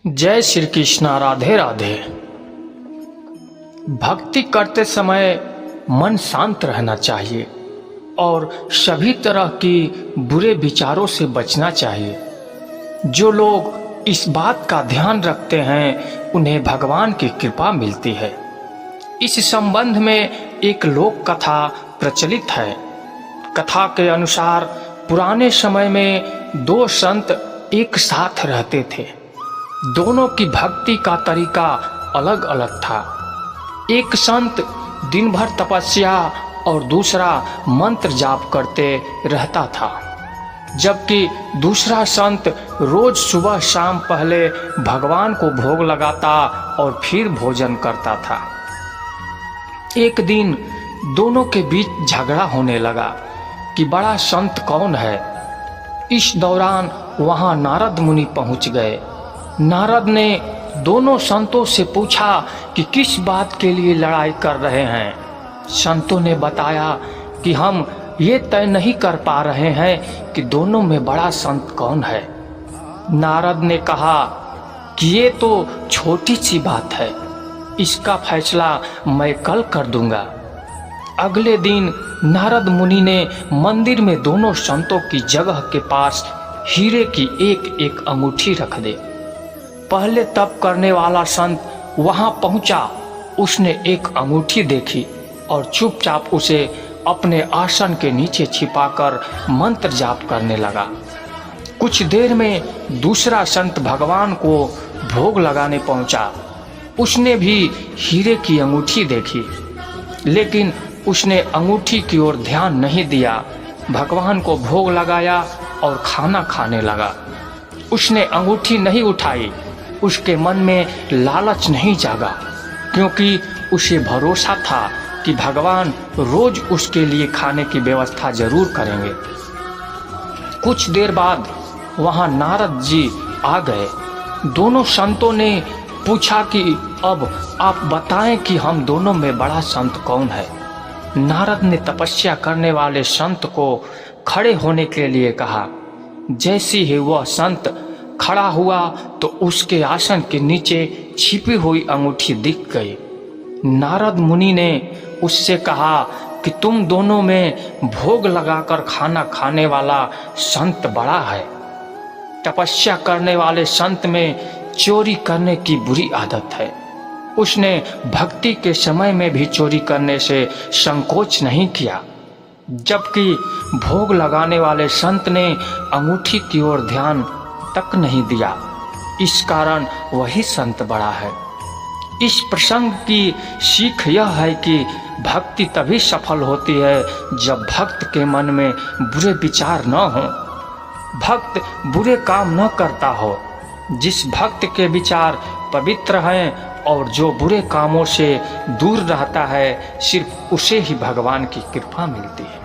जय श्री कृष्ण। राधे राधे। भक्ति करते समय मन शांत रहना चाहिए और सभी तरह की बुरे विचारों से बचना चाहिए। जो लोग इस बात का ध्यान रखते हैं उन्हें भगवान की कृपा मिलती है। इस संबंध में एक लोक कथा प्रचलित है। कथा के अनुसार पुराने समय में दो संत एक साथ रहते थे। दोनों की भक्ति का तरीका अलग अलग था। एक संत दिन भर तपस्या और दूसरा मंत्र जाप करते रहता था, जबकि दूसरा संत रोज सुबह शाम पहले भगवान को भोग लगाता और फिर भोजन करता था। एक दिन दोनों के बीच झगड़ा होने लगा कि बड़ा संत कौन है। इस दौरान वहां नारद मुनि पहुंच गए। नारद ने दोनों संतों से पूछा कि किस बात के लिए लड़ाई कर रहे हैं। संतों ने बताया कि हम ये तय नहीं कर पा रहे हैं कि दोनों में बड़ा संत कौन है। नारद ने कहा कि ये तो छोटी सी बात है, इसका फैसला मैं कल कर दूंगा। अगले दिन नारद मुनि ने मंदिर में दोनों संतों की जगह के पास हीरे की एक एक अंगूठी रख दे। पहले तप करने वाला संत वहां पहुंचा। उसने एक अंगूठी देखी और चुपचाप उसे अपने आसन के नीचे छिपाकर मंत्र जाप करने लगा। कुछ देर में दूसरा संत भगवान को भोग लगाने पहुंचा। उसने भी हीरे की अंगूठी देखी, लेकिन उसने अंगूठी की ओर ध्यान नहीं दिया। भगवान को भोग लगाया और खाना खाने लगा। उसने अंगूठी नहीं उठाई। उसके मन में लालच नहीं जागा, क्योंकि उसे भरोसा था कि भगवान रोज उसके लिए खाने की व्यवस्था जरूर करेंगे। कुछ देर बाद वहां नारद जी आ गए। दोनों संतों ने पूछा कि अब आप बताएं कि हम दोनों में बड़ा संत कौन है। नारद ने तपस्या करने वाले संत को खड़े होने के लिए कहा। जैसे ही वह संत खड़ा हुआ तो उसके आसन के नीचे छिपी हुई अंगूठी दिख गई। नारद मुनि ने उससे कहा कि तुम दोनों में भोग लगाकर खाना खाने वाला संत बड़ा है। तपस्या करने वाले संत में चोरी करने की बुरी आदत है। उसने भक्ति के समय में भी चोरी करने से संकोच नहीं किया, जबकि भोग लगाने वाले संत ने अंगूठी की ओर ध्यान तक नहीं दिया। इस कारण वही संत बड़ा है। इस प्रसंग की सीख यह है कि भक्ति तभी सफल होती है जब भक्त के मन में बुरे विचार न हो, भक्त बुरे काम न करता हो। जिस भक्त के विचार पवित्र हैं और जो बुरे कामों से दूर रहता है, सिर्फ उसे ही भगवान की कृपा मिलती है।